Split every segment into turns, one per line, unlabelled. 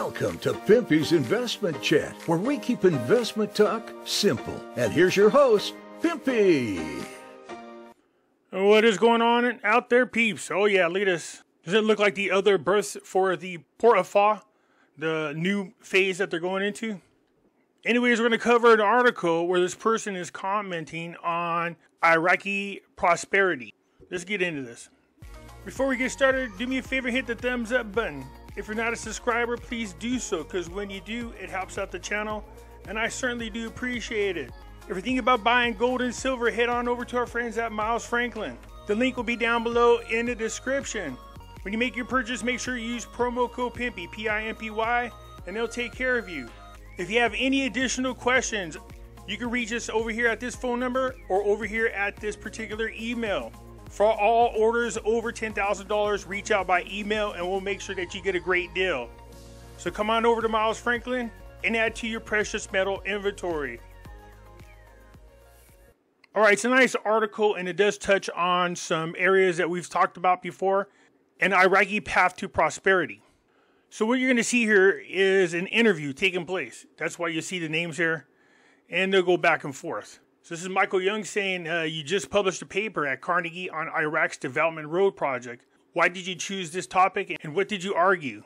Welcome to Pimpy's Investment Chat, where we keep investment talk simple. And here's your host, Pimpy.
What is going on out there, peeps? Oh yeah, look at this. Does it look like the other births for the Port of Fa, the new phase that they're going into? Anyways, we're going to cover an article where this person is commenting on Iraqi prosperity. Let's get into this. Before we get started, do me a favor, hit the thumbs up button. If you're not a subscriber, please do so, because when you do, it helps out the channel, and I certainly do appreciate it. If you're thinking about buying gold and silver, head on over to our friends at Miles Franklin. The link will be down below in the description. When you make your purchase, make sure you use promo code Pimpy, P-I-M-P-Y, and they'll take care of you. If you have any additional questions, you can reach us over here at this phone number or over here at this particular email. For all orders over $10,000, reach out by email and we'll make sure that you get a great deal. So come on over to Miles Franklin and add to your precious metal inventory. All right, it's a nice article and it does touch on some areas that we've talked about before, an Iraqi path to prosperity. So what you're going to see here is an interview taking place. That's why you see the names here, and they'll go back and forth. So this is Michael Young saying, you just published a paper at Carnegie on Iraq's Development Road Project. Why did you choose this topic and what did you argue?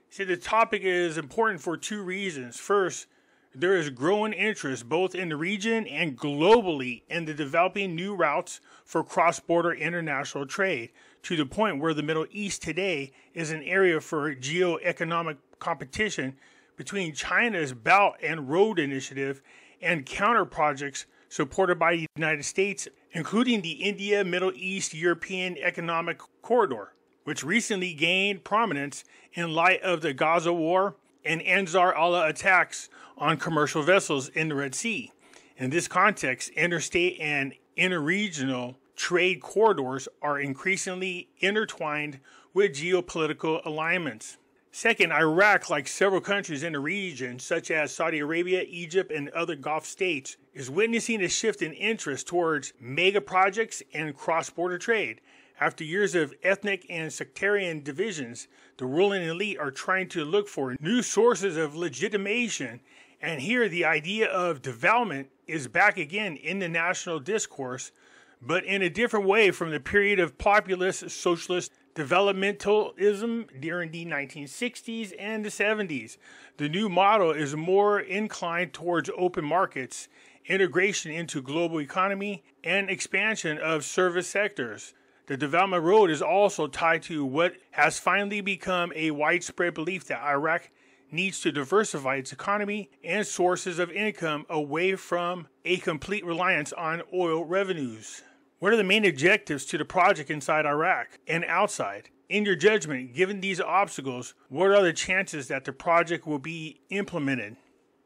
He said the topic is important for two reasons. First, there is growing interest both in the region and globally in the developing new routes for cross-border international trade, to the point where the Middle East today is an area for geo-economic competition between China's Belt and Road Initiative and counter projects supported by the United States, including the India, Middle East, European Economic Corridor, which recently gained prominence in light of the Gaza war and Ansar Allah attacks on commercial vessels in the Red Sea. In this context, interstate and interregional trade corridors are increasingly intertwined with geopolitical alignments. Second, Iraq, like several countries in the region, such as Saudi Arabia, Egypt, and other Gulf states, is witnessing a shift in interest towards mega projects and cross-border trade. After years of ethnic and sectarian divisions, the ruling elite are trying to look for new sources of legitimation, and here the idea of development is back again in the national discourse, but in a different way from the period of populist socialist developmentalism during the 1960s and the 70s. The new model is more inclined towards open markets, integration into global economy, and expansion of service sectors. The development road is also tied to what has finally become a widespread belief that Iraq needs to diversify its economy and sources of income away from a complete reliance on oil revenues. What are the main objectives to the project inside Iraq and outside? In your judgment, given these obstacles, what are the chances that the project will be implemented?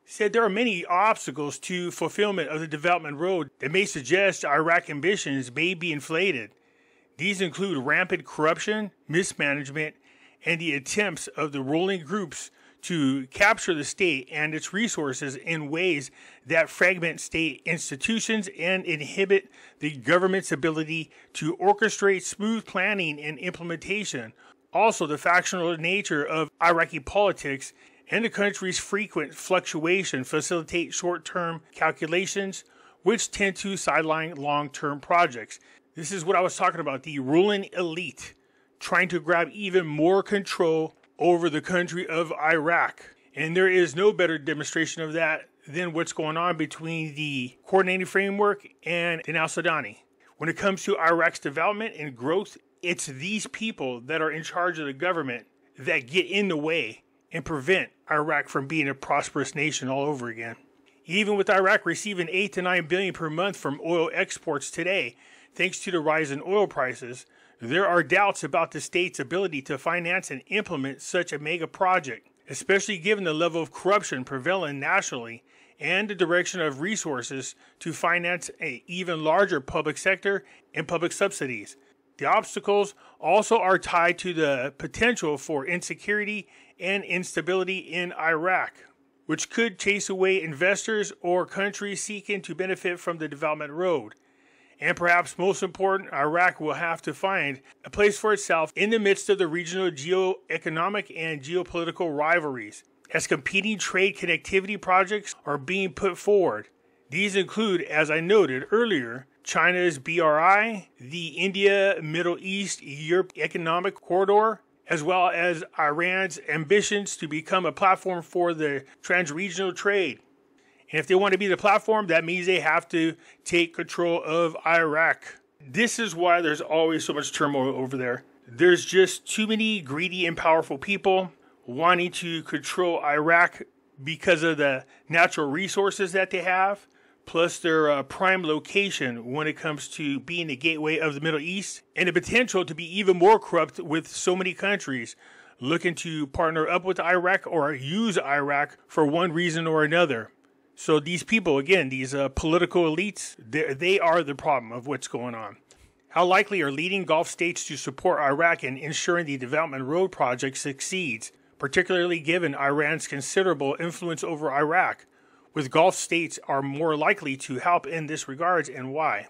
He said there are many obstacles to fulfillment of the development road that may suggest Iraq ambitions may be inflated. These include rampant corruption, mismanagement, and the attempts of the ruling groups to capture the state and its resources in ways that fragment state institutions and inhibit the government's ability to orchestrate smooth planning and implementation. Also, the factional nature of Iraqi politics and the country's frequent fluctuation facilitate short-term calculations, which tend to sideline long-term projects. This is what I was talking about, the ruling elite trying to grab even more control over the country of Iraq. And there is no better demonstration of that than what's going on between the coordinating framework and the al-Sudani. When it comes to Iraq's development and growth, it's these people that are in charge of the government that get in the way and prevent Iraq from being a prosperous nation all over again. Even with Iraq receiving 8 to 9 billion per month from oil exports today, thanks to the rise in oil prices, there are doubts about the state's ability to finance and implement such a mega project, especially given the level of corruption prevalent nationally and the direction of resources to finance an even larger public sector and public subsidies. The obstacles also are tied to the potential for insecurity and instability in Iraq, which could chase away investors or countries seeking to benefit from the development road. And perhaps most important, Iraq will have to find a place for itself in the midst of the regional geoeconomic and geopolitical rivalries, as competing trade connectivity projects are being put forward. These include, as I noted earlier, China's BRI, the India, Middle East, Europe Economic Corridor, as well as Iran's ambitions to become a platform for the trans-regional trade. And if they want to be the platform, that means they have to take control of Iraq. This is why there's always so much turmoil over there. There's just too many greedy and powerful people wanting to control Iraq because of the natural resources that they have, plus their prime location when it comes to being the gateway of the Middle East, and the potential to be even more corrupt with so many countries looking to partner up with Iraq or use Iraq for one reason or another. So these people, again, these political elites, they are the problem of what's going on. How likely are leading Gulf states to support Iraq in ensuring the Development Road project succeeds, particularly given Iran's considerable influence over Iraq? With Gulf states are more likely to help in this regards, and why?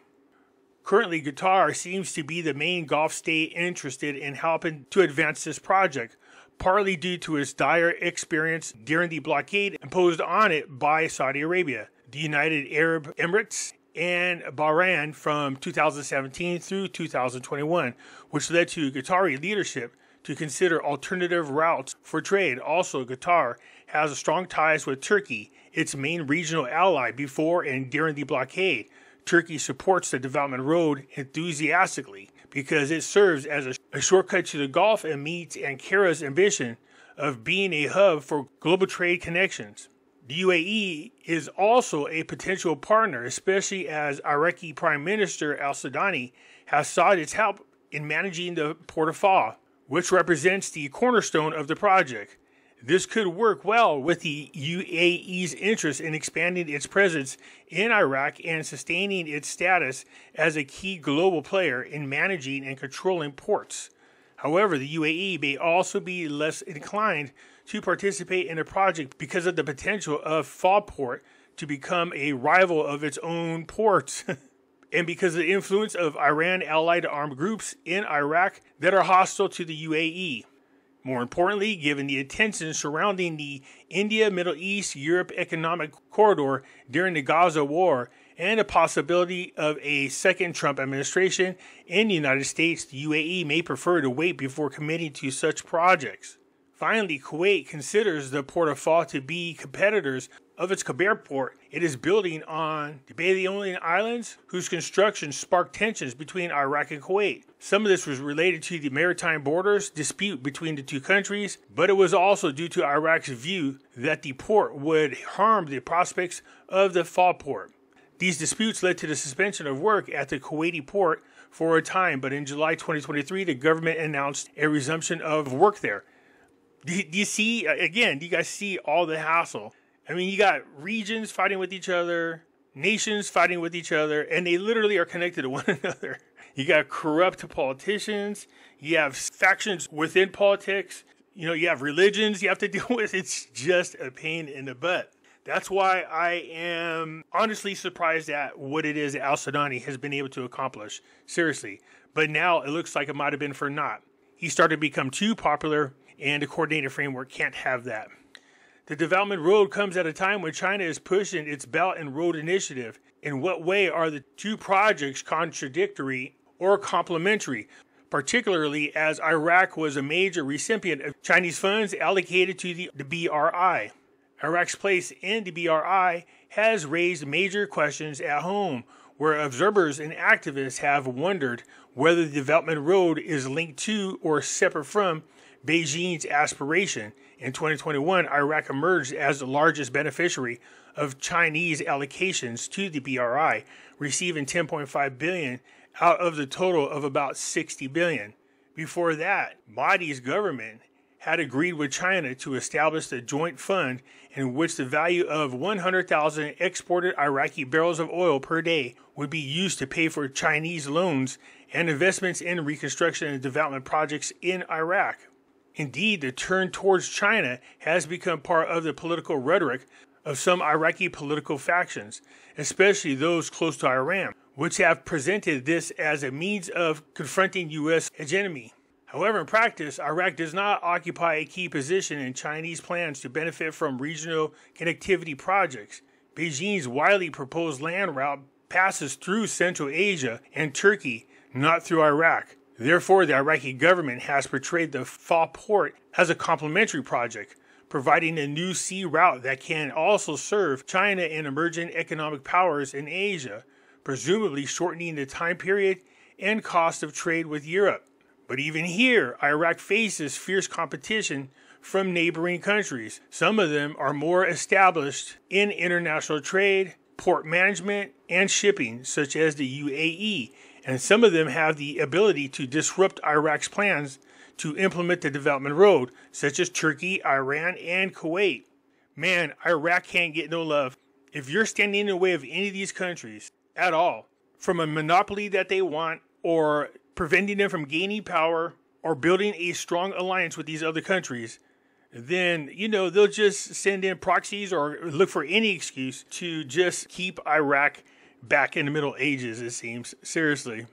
Currently, Qatar seems to be the main Gulf state interested in helping to advance this project, partly due to its dire experience during the blockade imposed on it by Saudi Arabia, the United Arab Emirates, and Bahrain from 2017 through 2021, which led to Qatari leadership to consider alternative routes for trade. Also, Qatar has strong ties with Turkey, its main regional ally before and during the blockade. Turkey supports the development road enthusiastically because it serves as a shortcut to the Gulf and meets Ankara's ambition of being a hub for global trade connections. The UAE is also a potential partner, especially as Iraqi Prime Minister al-Sudani has sought its help in managing the Port of Faa, which represents the cornerstone of the project. This could work well with the UAE's interest in expanding its presence in Iraq and sustaining its status as a key global player in managing and controlling ports. However, the UAE may also be less inclined to participate in the project because of the potential of Faa Port to become a rival of its own ports, and because of the influence of Iran-allied armed groups in Iraq that are hostile to the UAE. More importantly, given the attention surrounding the India, Middle East, Europe Economic Corridor during the Gaza War and the possibility of a second Trump administration in the United States, the UAE may prefer to wait before committing to such projects. Finally, Kuwait considers the Port of Faa to be competitors of its Khabar port it is building on the Balearian Islands, whose construction sparked tensions between Iraq and Kuwait. Some of this was related to the maritime borders dispute between the two countries, but it was also due to Iraq's view that the port would harm the prospects of the Faa port. These disputes led to the suspension of work at the Kuwaiti port for a time, but in July 2023, the government announced a resumption of work there. Do you see, again, do you guys see all the hassle? I mean, you got regions fighting with each other, nations fighting with each other, and they literally are connected to one another. You got corrupt politicians, you have factions within politics, you have religions you have to deal with. It's just a pain in the butt. That's why I am honestly surprised at what it is that al-Sudani has been able to accomplish. Seriously. But now it looks like it might have been for naught. He started to become too popular, and the coordinated framework can't have that. The development road comes at a time when China is pushing its Belt and Road Initiative. In what way are the two projects contradictory or complementary, particularly as Iraq was a major recipient of Chinese funds allocated to the BRI? Iraq's place in the BRI has raised major questions at home, where observers and activists have wondered whether the development road is linked to or separate from Beijing's aspiration. In 2021, Iraq emerged as the largest beneficiary of Chinese allocations to the BRI, receiving $10.5 billion out of the total of about $60 billion. Before that, Modi's government had agreed with China to establish a joint fund in which the value of 100,000 exported Iraqi barrels of oil per day would be used to pay for Chinese loans and investments in reconstruction and development projects in Iraq. Indeed, the turn towards China has become part of the political rhetoric of some Iraqi political factions, especially those close to Iran, which have presented this as a means of confronting U.S. hegemony. However, in practice, Iraq does not occupy a key position in Chinese plans to benefit from regional connectivity projects. Beijing's widely proposed land route passes through Central Asia and Turkey, not through Iraq. Therefore, the Iraqi government has portrayed the Fa port as a complementary project, providing a new sea route that can also serve China and emerging economic powers in Asia, presumably shortening the time period and cost of trade with Europe. But even here, Iraq faces fierce competition from neighboring countries. Some of them are more established in international trade, port management, and shipping, such as the UAE, and some of them have the ability to disrupt Iraq's plans to implement the development road, such as Turkey, Iran, and Kuwait. Man, Iraq can't get no love. If you're standing in the way of any of these countries at all, from a monopoly that they want, or preventing them from gaining power, or building a strong alliance with these other countries, then, they'll just send in proxies or look for any excuse to just keep Iraq back in the Middle Ages, it seems. Seriously.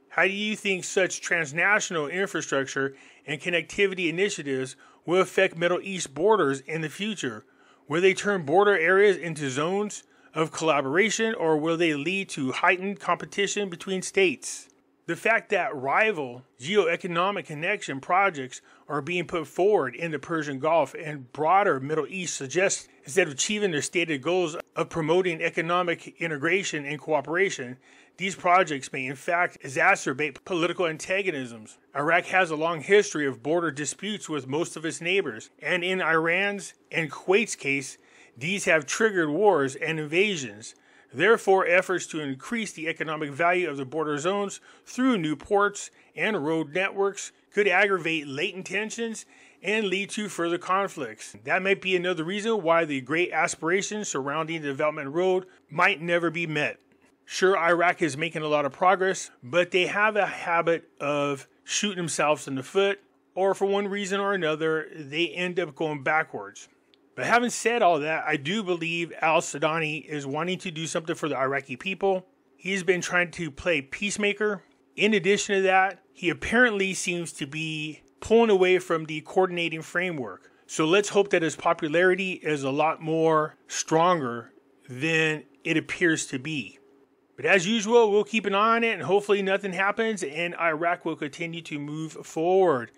How do you think such transnational infrastructure and connectivity initiatives will affect Middle East borders in the future? Will they turn border areas into zones of collaboration, or will they lead to heightened competition between states? The fact that rival geoeconomic connection projects are being put forward in the Persian Gulf and broader Middle East suggests, instead of achieving their stated goals of promoting economic integration and cooperation, these projects may in fact exacerbate political antagonisms. Iraq has a long history of border disputes with most of its neighbors, and in Iran's and Kuwait's case, these have triggered wars and invasions. Therefore, efforts to increase the economic value of the border zones through new ports and road networks could aggravate latent tensions and lead to further conflicts. That might be another reason why the great aspirations surrounding the development road might never be met. Sure, Iraq is making a lot of progress, but they have a habit of shooting themselves in the foot, or for one reason or another, they end up going backwards. But having said all that, I do believe al-Sudani is wanting to do something for the Iraqi people. He's been trying to play peacemaker. In addition to that, he apparently seems to be pulling away from the coordinating framework. So let's hope that his popularity is a lot more stronger than it appears to be. But as usual, we'll keep an eye on it and hopefully nothing happens and Iraq will continue to move forward.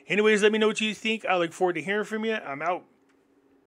Anyways, let me know what you think. I look forward to hearing from you. I'm out.